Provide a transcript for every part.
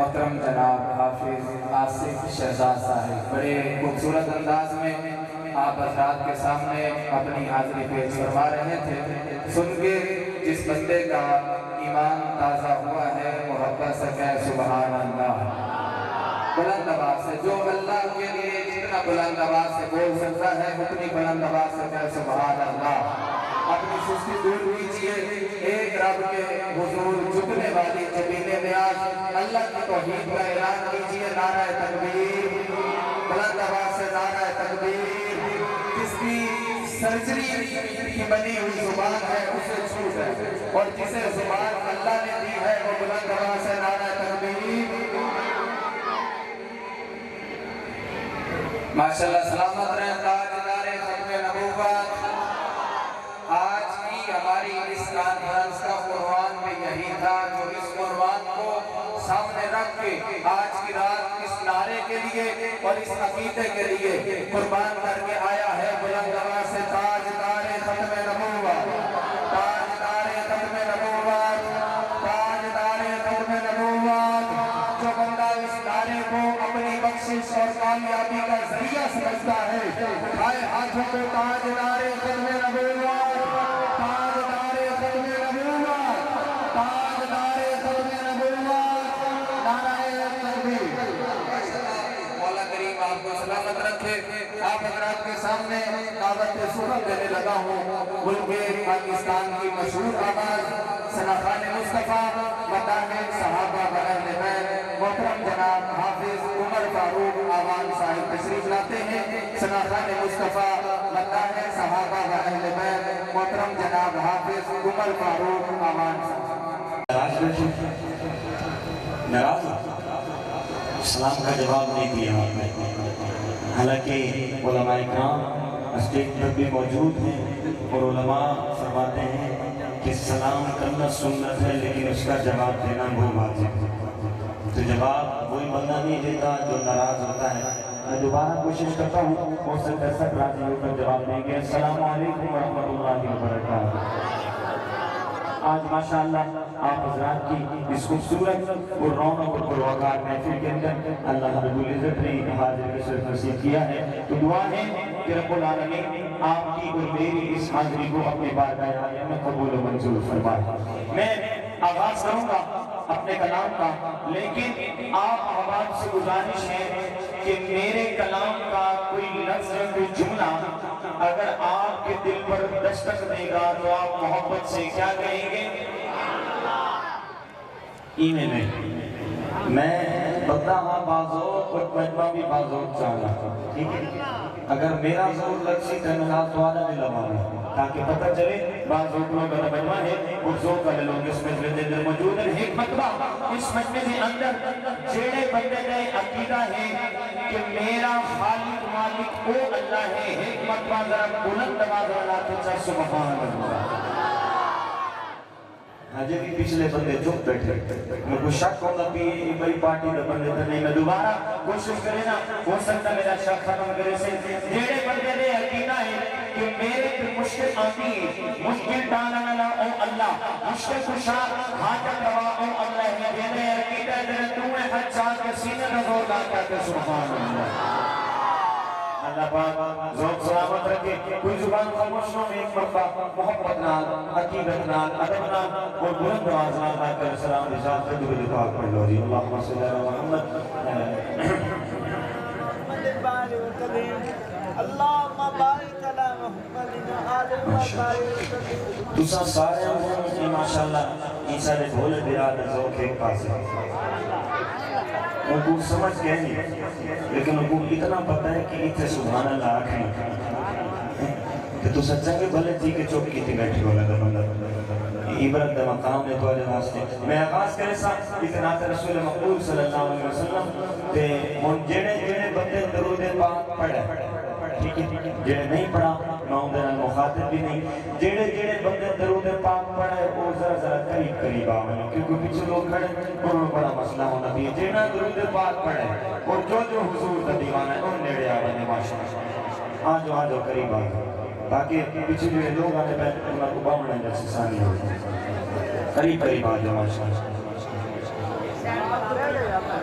محترم جناب حافظ آصف شہزاد صاحب بڑے خوبصورت انداز میں آپ حضرات کے سامنے اپنی حاضری پیش فرما رہے تھے. سن کے جس بندے کا ایمان تازہ ہوا ہے محبت سے کہے سبحان اللہ. بلند آواز سے جو اللہ کے لیے جتنا بلند آواز سے بول سکتا ہے اتنی بلند آواز سے کہے سبحان اللہ. اپنی سستی دور کیجئے, ایک رب کے حضور جھکنے والی جبین نیاز اللہ کی توحید کا اعلان کیجئے. نعرہ تکبیر, بلند آواز سے نعرہ تکبیر. جس کی سرجری کی بنی ہوئی زبان ہے اسے چھوٹ ہے, اور جسے زبان اللہ نے دی ہے وہ بلند آواز سے نعرہ تکبیر. ماشاءاللہ سلامت رہے تاجدار ختم نبوت. آج کی ہماری اس کانفرنس کا عنوان بھی یہی تھا, جو اس عنوان کو سامنے رکھ کے آج کی رات اس نعرے کے لیے اور اس عقیدے کے لیے قربان کر کے آیا ہے. بلند آواز سے تاجدار ختم نبوت, تاجدار ختم نبوت, تاجدار ختم نبوت. جو بندہ اس نعرے کو اپنی بخشش اور کامیابی کا ذریعہ سمجھتا ہے, اٹھائے ہاتھوں کو تاجدار ختم نبوت, تاجدار ختم نبوت, تاجدار ختم نبوت. نعرہ تکبیر. مولا کریم آپ کو سلامت رکھے. آپ حضرات کے سامنے دعوت سخن دینے لگا ہوں. ملک پاکستان کی مشہور آواز ثناخان مصطفیٰ مداح صحابہ و اہل بیت محترم جناب حافظ عمر فاروق آوان صاحب تشریف لاتے ہیں. ثناخان مصطفیٰ مداح صحابہ و اہل بیت محترم جناب حافظ عمر فاروق آوان صاحب. ناراض سلام کا جواب نہیں دیا آپ نے, حالانکہ علماء اکرام اسٹیج پر بھی موجود ہیں اور علماء فرماتے ہیں کہ سلام کرنا سنت ہے لیکن اس کا جواب دینا وہ واجب ہے. تو جواب وہی بندہ نہیں دیتا جو ناراض ہوتا ہے. میں دوبارہ کوشش کرتا ہوں, ہو سکتا ہے سب راضی ہو کر جواب دیں گے. السلام علیکم ورحمۃ اللہ وبرکاتہ. آج ماشاءاللہ آپ حضرات کی اس خوبصورت اور رونق اور پروقار محفل کے اندر اللہ رب العزت نے حاضر کی شرف نصیب کیا ہے. تو دعا ہے کہ رب العالمین آپ کی اور میری اس حاضری کو اپنے بارگاہ عالیہ میں قبول و منظور فرمائے. میں آغاز کروں گا اپنے کلام کا, لیکن آپ حضرات سے گزارش ہے کہ میرے کلام کا کوئی لفظ کوئی جملہ اگر آپ کے دل پر دستک دے گا تو آپ محبت سے کیا کہیں گے؟ ایمیں نہیں. میں بندہ ہاں بازوق اور مجمع بھی بازوق چاہنا, ٹھیک ہے؟ اگر میرا زور لگ سی تنہا تو آدھا نہیں لگانا, تاکہ پتہ چلے بازوق لوگ کا مجمع ہے اور زور والے لوگ اس مجمع کے اندر موجود ہیں. ایک مطلب اس مجمع کے اندر جیڑے بندے نے عقیدہ ہے کہ میرا خالق مالک وہ اللہ ہے, ایک مطلب ذرا بلند آواز والا تو سبحان اللہ. ہجے بھی پچھلے بندے چپ بیٹھے, میں کوئی شک ہوگا کہ یہ بڑی پارٹی کا بندے تو نہیں. میں دوبارہ کوشش کرے نا, ہو سکتا میرا شک ختم کرے سے. جیڑے بندے نے عقیدہ ہے کہ میرے پر مشکل آتی ہے, مشکل ڈانا والا او اللہ, مشکل کشا حاجت روا او اللہ ہے. میرے عقیدہ ہے تو میں ہر چاہت کے سینے میں زور لا کہتے سبحان اللہ. اللہ پاک ذوق سلامت رکھے. کوئی زبان خاموش نہ, ایک مرتبہ محبت نال, عقیدت نال, ادب نال اور بلند آواز نال آ کر سلام رسالت سے درود پاک پڑھ لو جی. اللہم صلی علی محمد. اللہم بارک علی محمد آل محمد. تساں سارے ہیں ماشاءاللہ عیسیٰ نے بھولے براد ذوق ایک پاس ہے. ان کو سمجھ گئے نہیں, لیکن ان کو اتنا پتہ ہے کہ اتنے سبحان اللہ آکھیں کہ تو سچا کہ بھلے تھی کہ چوک کی تھی بیٹھی ہو لگا مطلب عبرت دا مقام ہے تو آجے واسطے. میں آغاز کرے سا اتنات رسول مقبول صلی اللہ علیہ وسلم تے ان جڑے بندے درود پاک پڑھے, ٹھیک ہے, جڑے نہیں پڑھا میں ان دے مخاطب بھی نہیں. جڑے بندے درود پاک پڑھے وہ ذرا قریب آئیں, کیونکہ پیچھے لوگ کھڑے انہوں نے بڑا مسئلہ ہونا بھی ہے. جڑا درود پاک پڑھے اور جو حضور کا دیوانہ ہے ان نیڑے آئیں ماشاءاللہ. آجو قریب آئیں تاکہ پیچھے جڑے لوگ آنے بیٹھے انہوں کو باؤں نے جیسے ثانی ہو. قریب آجو ماشاءاللہ.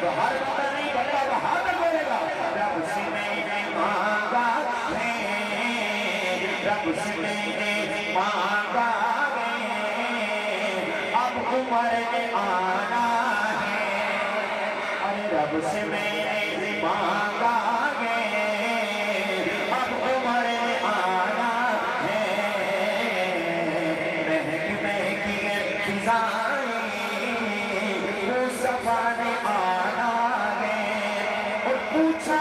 اب ہر بندہ نہیں بندہ وہاں تک بولے گا رب سے میں نے مانگا ہے رب سے میں نے مانگا ہے اب عمر میں آنا ہے ارے رب سے میں نے مانگا ہے اب عمر میں آنا ہے مہک مہکی فضائیں مصطفیٰ نے آنا ہے اور پوچھا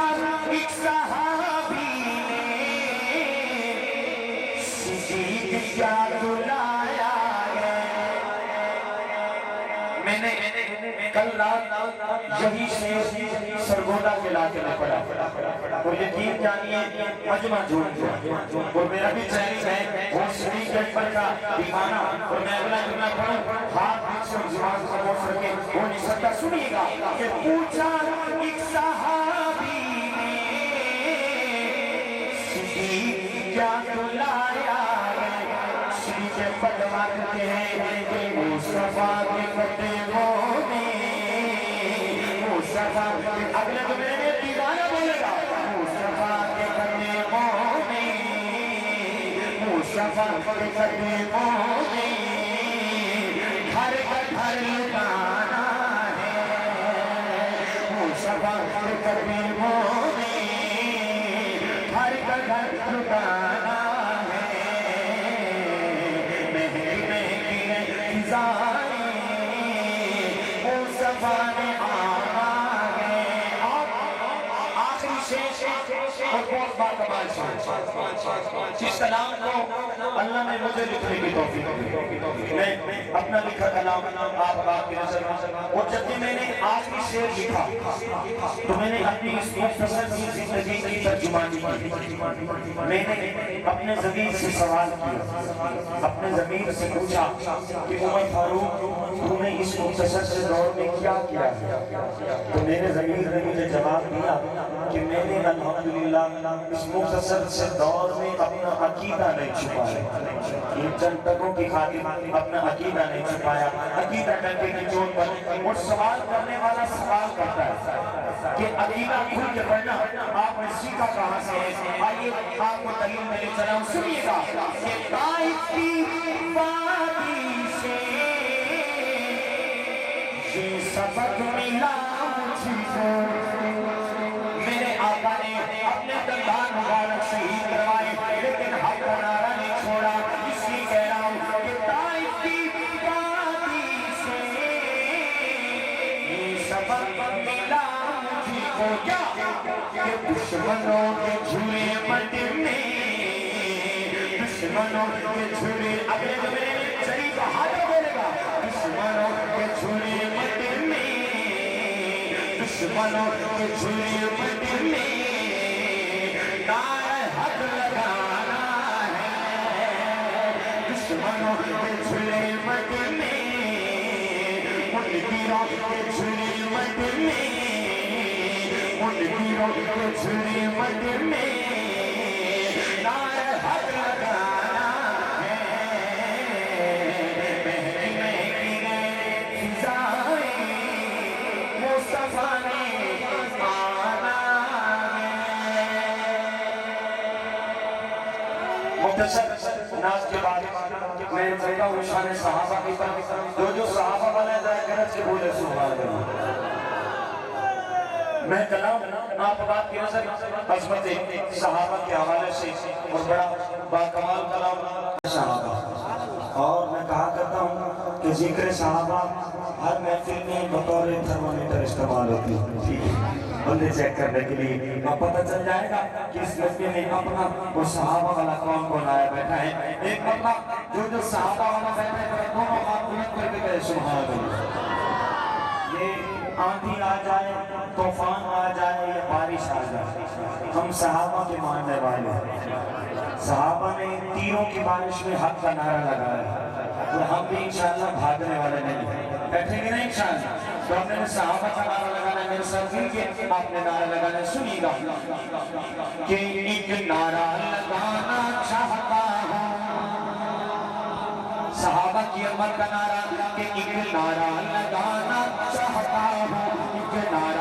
ایک صحابی نے صدیق کیا تو لایا ہے میں نے کل رات یہی سے سرگودا کے علاقے میں پڑھا اور یقین جانیے مجمع جھوٹ اور میرا بھی چیلنج ہے وہ صدیق اکبر کا دیوانہ اور میں اگلا جملہ پڑھوں ہاتھ بیچ سے زبان کو بول سکے وہ نہیں سکتا سنیے گا کہ پوچھا ایک صحابی نے صدیق کیا تو لایا ہے صدیق بدوا کرتے ہیں کہ مصطفیٰ کے قدموں میں مصطفیٰ اگلے تو میرے دیوانہ بولے گا مصطفیٰ کے قدموں میں مصطفیٰ کے قدموں میں گھر کا گھر لٹانا ہے مصطفیٰ کے قدموں میں گھر کا گھر لٹانا ہے مہنگی مہنگی فضائیں مصطفیٰ نے آنا ہے آخری شیش اور بہت بات کمال جس کلام کو اللہ نے مجھے لکھنے کی توفیق دی میں اپنا لکھا کلام آپ کی نظر اور جب بھی میں نے آخری شعر لکھا تو میں نے اپنی اس مختصر سی زندگی کی ترجمانی کی میں نے اپنے ضمیر سے سوال کیا اپنے ضمیر سے پوچھا کہ عمر فاروق تم نے اس مختصر سے دور میں کیا کیا ہے تو میرے ضمیر نے مجھے جواب دیا کہ میں نے الحمدللہ اس مختصر سے دور میں اپنا عقیدہ نہیں چھپایا ان چند تکوں کی خاطر اپنا عقیدہ نہیں چھپایا عقیدہ ڈنڈے کی چوٹ پر اور سوال کرنے والا سوال کرتا ہے کہ عقیدہ کھل کے پڑھنا آپ نے سیکھا کہاں سے ہے آئیے آپ کو دلیل میں لے چلا ہوں سنیے گا کہ طائف کی وادی سے یہ سبق ملا مجھ کو میرے آقا نے اپنے دندان مبارک شہید کروائے لیکن حق کا نعرہ نہیں چھوڑا اس لیے کہہ رہا ہوں کہ طائف کی وادی سے یہ سبق ملا مجھ کو کیا کہ دشمنوں کے جھولے مٹنے دشمنوں کے جھولے اگلے جو میرے شریف ہاتھ بولے گا دشمنوں کے جھولے مٹنے دشمنوں کے جھولے مٹنے نعرہ حق لگانا ہے دشمنوں کے جھولے مٹنے ان تیروں کے جھولے مٹنے ان تیروں کے جھولے مٹنے نعرہ حق لگانا ہے مہنگی مہنگی فضائیں مصطفیٰ نے آنا ہے مختصر ناز کے بعد میں چاہتا ہوں شان صحابہ کی طرف جو صحابہ والا ہے ذرا گرج کے بولے سبحان اللہ میں کلام آپ بات کی نظر عظمت صحابہ کے حوالے سے اور بڑا باکمال کلام صحابہ اور میں کہا کرتا ہوں کہ ذکر صحابہ ہر محفل میں بطور تھرمامیٹر استعمال ہوتی ہے بندے چیک کرنے کے لیے اب پتہ چل جائے گا کہ اس لڑکے میں اپنا وہ صحابہ والا کون آیا بیٹھا ہے ایک بندہ جو صحابہ والا بیٹھا ہے دونوں ہاتھ بلند کر کے کہے سبحان اللہ یہ آندھی آ جائے طوفان آ جائے یا بارش آ جائے ہم صحابہ کے ماننے والے ہیں صحابہ نے تیروں کی بارش میں حق کا نعرہ لگایا اور ہم بھی انشاءاللہ بھاگنے والے نہیں بیٹھیں گے نہیں انشاءاللہ تو ہم نے صحابہ کا نعرہ لگانا ہے میرے ساتھ مل کے آپ نے نعرہ لگانا ہے سنیے گا کہ ایک نعرہ لگانا چاہتا ہوں صحابہ کی عمر کا نعرہ کہ ایک نعرہ لگانا چاہتا ہوں ایک نعرہ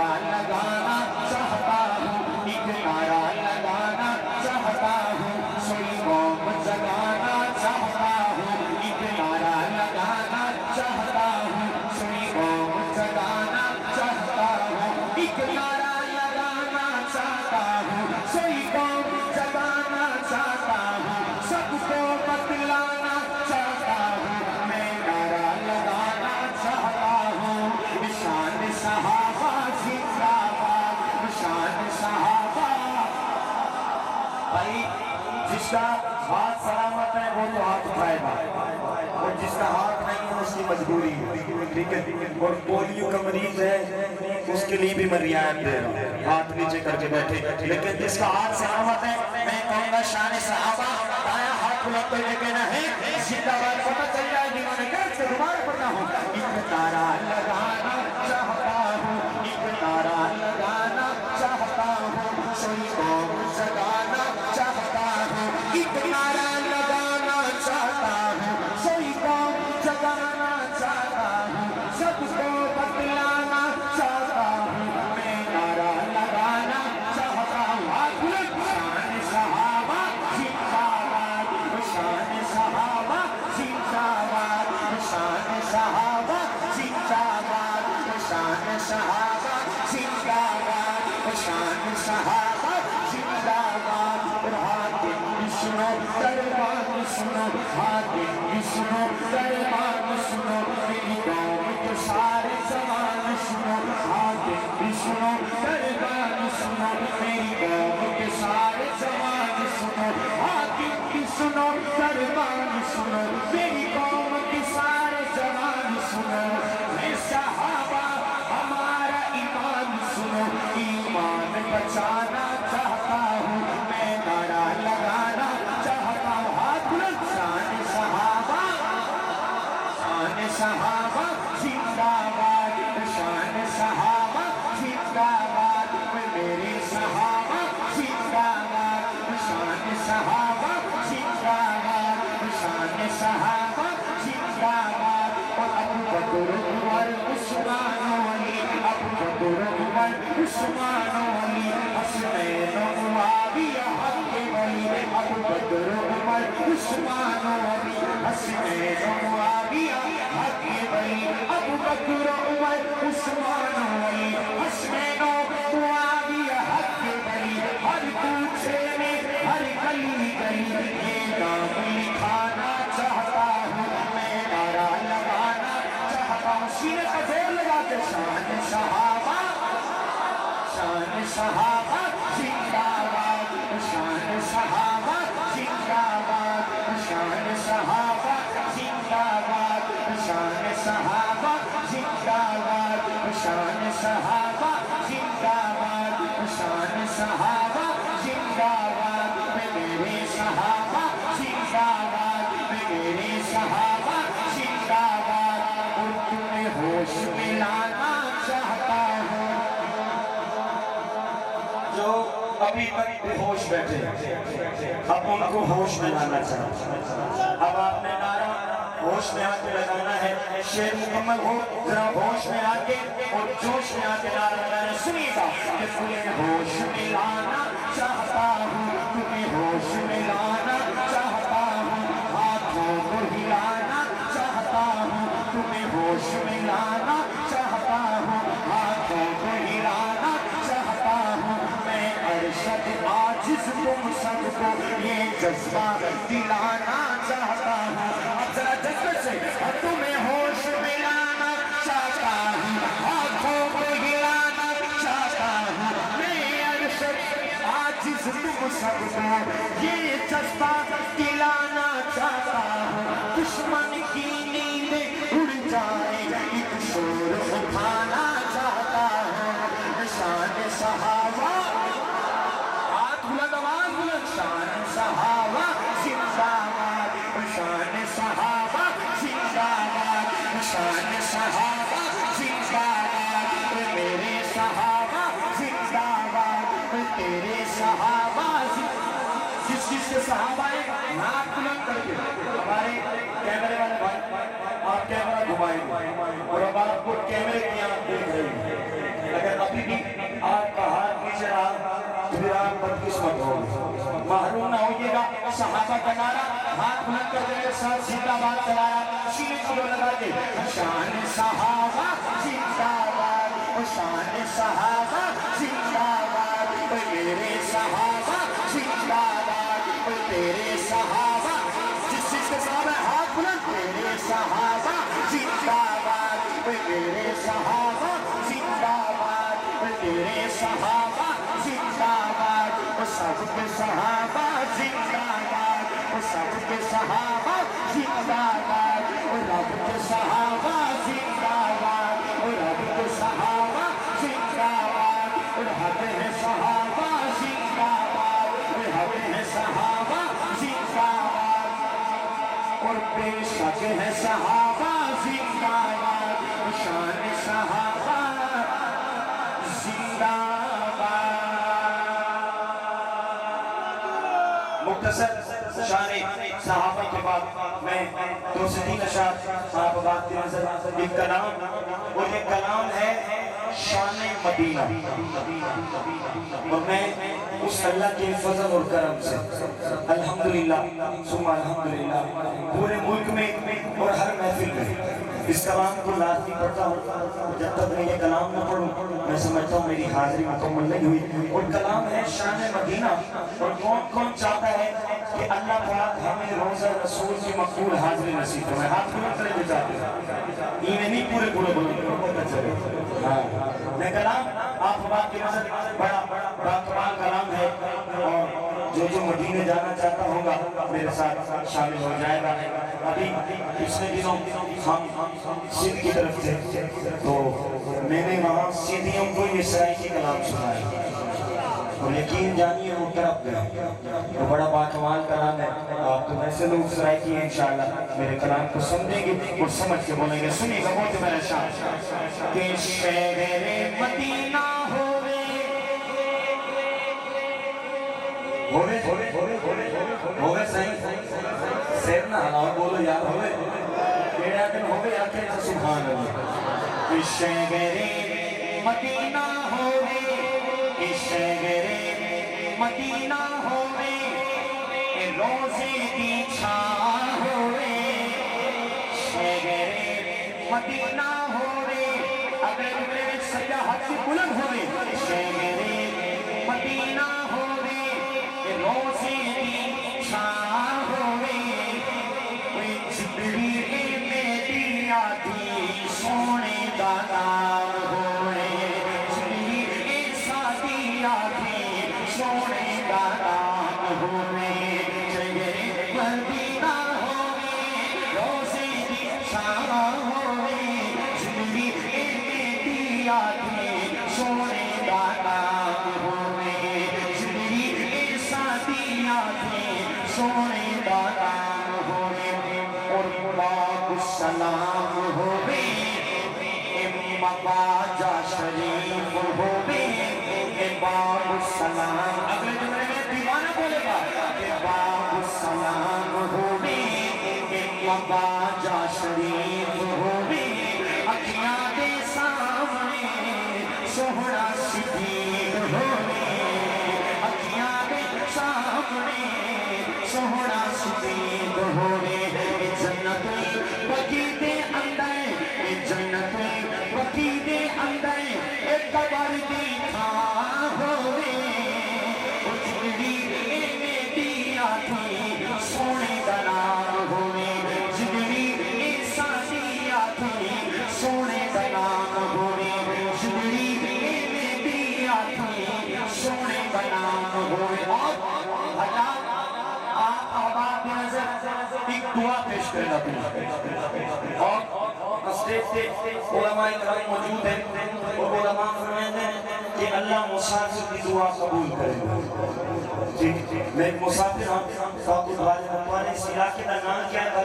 جس کا ہاتھ سلامت ہے وہ تو ہاتھ اٹھائے گا، اور جس کا ہاتھ نہیں ہے اس کی مجبوری ہے، ٹھیک ہے؟ اور پولیو کا مریض ہے اس کے لیے بھی میں رعایت دے رہا ہوں، ہاتھ نیچے کر کے بیٹھے، لیکن جس کا ہاتھ سلامت ہے میں کہوں گا شان صحابہ دایاں ہاتھ بلند کر کے کہنا ہے زندہ باد، پتہ چل جائے گی انہوں نے کہا سے دوبارہ پڑھنا ہوں، ایک تارا لگانا چاہتا ہوں، ایک تارا لگانا چاہتا ہوں، سوئی قوم جگانا چاہتا ہوں، ایک تارا لگانا چاہتا ہوں، سوئی قوم جگانا چاہتا ہوں، سب کو بتلانا چاہتا ہوں، میں نعرہ لگانا چاہتا ہوں، ہاتھ بلند، شان صحابہ زندہ باد، شان صحابہ زندہ باد، شان صحابہ زندہ باد، شان صحابہ زندہ باد، شان صحابہ زندہ باد، اور حاکم بھی سنو دربان سنو، حاکم بھی سنو دربان سنو، میری قوم کے سارے زمان سنو، حاکم بھی سنو دربان سنو، میری قوم کے سارے زمان سنو، حاکم بھی سنو دربان سنو، میری قوم کے سارے زمان سنو، اے صحابہ ہمارا ایمان سنو، ایمان بچانا چاہتا ہوں، میں نعرہ لگانا چاہتا ہوں، ہاتھ بلند، شان صحابہ زندہ باد، شان صحابہ زندہ باد، میرے صحابہ زندہ باد، شان صحابہ زندہ باد، شان صحابہ زندہ باد، اور ابو بکر عمر عثمان علی، ابو بکر عمر عثمان علی، حسنین و معاویہ حق ولی، ابو بکر عمر عثمان علی، حسنین و معاویہ حق ولی، ابو بکر عمر عثمان علی، حسنین و معاویہ حق ولی، ہر کوچے میں ہر گلی گلی یہ نام لکھانا چاہتا ہوں، میں نعرہ لگانا چاہتا ہوں، سینے کا زور لگا کے شان صحابہ زندہ باد، شان صحابہ زندہ باد، شان صحابہ زندہ باد، شان صحابہ زندہ باد، شان صحابہ زندہ باد، شان صحابہ زندہ باد، میرے صحابہ زندہ باد، میرے صحابہ زندہ باد، اور تمہیں ہوش میں لانا چاہتا ہوں، جو ابھی تک بے ہوش بیٹھے اب ان کو ہوش میں لانا چاہتا، اب آپ نے نعرہ ہوش میں آ کے لگانا ہے، شعر مکمل ہو ذرا ہوش میں آ کے اور جوش میں آ کے نعرہ لگانا، سنیے گا کہ تمہیں ہوش میں لانا چاہتا ہوں، تمہیں ہوش میں لانا چاہتا ہوں، ہاتھوں کو ہلانا چاہتا ہوں، تمہیں ہوش میں لانا چاہتا ہوں، ہاتھوں کو ہلانا چاہتا ہوں، میں ارشد عاجز تم سب کو یہ جذبہ دلانا چاہتا ہوں، اب ذرا جذبے سے تمہیں ہوش میں لانا چاہتا ہوں، ہاتھوں کو ہلانا چاہتا ہوں، میں ارشد عاجز تم سب کو یہ جذبہ دلانا چاہتا ہوں، دشمن کی نیندیں اڑ جائے ایک شور اٹھانا چاہتا ہوں، شان صحابہ ہاتھ بلند آواز بلند، شان صحابہ زندہ باد، شان صحابہ زندہ باد، شان صحابہ زندہ باد، میرے صحابہ زندہ باد، تیرے صحابہ جس چیز کے صحابہ ہیں ہاتھ بلند کر کے ہمارے کیمرے والے بھائی آپ کیمرہ گھمائیں گے اور اب آپ کو کیمرے کی آنکھ دیکھ رہے ہیں، اگر ابھی بھی آپ کا ہاتھ نیچے رہا پھر آپ بدقسمت ہو، محروم نہ ہوئیے گا، صحابہ کا نعرہ ہاتھ بلند کر دے ساتھ زندہ باد چلایا، سینے کو لگا کے شان صحابہ زندہ باد، شان صحابہ زندہ باد، میرے صحابہ زندہ باد، تیرے صحابہ جس چیز کے صحابہ ہاتھ بلند، تیرے صحابہ زندہ باد، میرے صحابہ زندہ باد، تیرے صحابہ زندہ باد، وہ سب کے صحابہ زندہ باد، وہ سب کے صحابہ زندہ باد، وہ رب کے صحابہ زندہ باد، وہ رب کے صحابہ زندہ باد، اور حق ہے صحابہ زندہ باد، اور حق ہے صحابہ زندہ باد، اور بے شک ہے صحابہ زندہ باد، شان صحابہ زندہ باد۔ مختصر شان صحابہ کے بعد میں 2 سے 3 اشعار آپ بات کی نظر ایک کلام، اور یہ کلام ہے شان مدینہ، اور میں اس اللہ کے فضل اور کرم سے الحمدللہ ثم الحمدللہ پورے ملک میں اور ہر محفل میں اس کلام کو لازمی پڑھتا ہوں۔ جب تک میں یہ کلام نہ پڑھوں میں سمجھتا ہوں میری حاضری مکمل نہیں ہوئی، اور کلام ہے شان مدینہ۔ اور کون کون چاہتا ہے کہ اللہ پاک ہمیں روزہ رسول کی مقبول حاضری نصیب فرمائے؟ ہاتھ بلند کریں جو چاہتے ہیں، یہ نہیں پورے بلند کریں۔ ہاں میں کلام آپ بات کی نظر بڑا کمال کلام ہے، اور جو مدینے جانا چاہتا ہوگا میرے ساتھ شامل ہو جائے گا۔ ابھی پچھلے دنوں ہم سندھ کی طرف تھے تو میں نے وہاں سندھیوں کو یہ سرائکی کلام سنا ہے، اور یقین جانیے وہ طرف گئے، وہ بڑا باکمال کلام ہے۔ آپ تو ایسے لوگ سرائکی ہیں انشاءاللہ میرے کلام کو سمجھیں گے اور سمجھ کے بولیں گے۔ سنیے گا بہت میرا شان کہ شہر مدینہ ہوئے صحیح سیر نہ ہلاؤ، بولو یار ہوئے بیڑا دن ہوئے آکھے تو سبحان اللہ۔ شہر مدینہ ہوئے، شہر مدینہ ہوئے، روزے دی چھاں ہوئے، شہر مدینہ ہوئے، اگر میرے سجا حق بلند ہوئے، شہر مدینہ ہوئے، روزے دی چھاں ہوئے، جبریل میری آدھی سونے دا نام ہوئے، جبریل سادی آدھی سونے دا نام ہوئے، شہر مدینہ ہوئے، روزے دی چھاں ہوئے، جبریل میری آدھی سونے دا نام ہوئے، جبریل سادی آدھی سونے دا نام ہوئے، اور باب السلام ہوئے، مواجہ شریف ہوئے، باب السلام اگلے جملے میں دیوانہ بولے گا کہ باب السلام ہوئے، مواجہ شریف ہوئے، اکھیاں دے سامنے سوہنا صدیق ہوئے، اکھیاں دے سامنے سوہنا صدیق ہوئے، جنت البقیع دے اندر، جنت البقیع دے اندر ایک قبر دی تھاں ہوئے، جبریل میری آدھی سونے دا نام ہوئے، جبریل سادی آدھی سونے دا نام ہوئے، جبریل میری آدھی سونے دا نام ہوئے۔ اور اللہ آپ کی نظر ایک دعا پیش کرنا پڑے، اور اسٹیج پہ علماء کرام موجود ہیں، اور علماء فرماتے ہیں کہ اللہ مسافر کی دعا قبول کرے۔ میں ایک مسافر ہوں، فاقود والد مطوارے، اس علاقے کا نام کیا ہے؟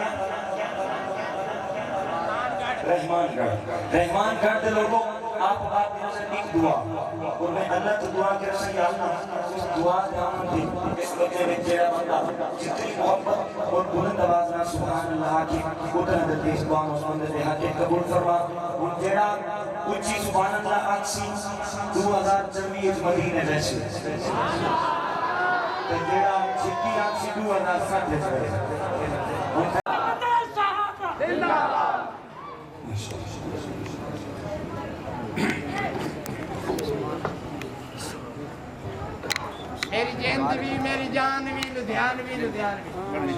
رحمان گڑھ۔ رحمان گڑھ دے لوگوں آپ کی نظر ایک دعا، اور میں اللہ تو دعا کے رسول اللہ اس دعا دے آمن دی اس وقت میں جیڑا بندہ جتنی محبت اور بلند آواز نہ سبحان اللہ کی اتنا دے اس دعا اس بندے دے حق قبول فرما، اور جیڑا اچھی سبحان اللہ آکسی 2024 مدینہ جیسے، جیڑا چھکی آکسی 2060 جیسے۔ میری جیند بھی، میری جان بھی، لدھیانوی لدھیانوی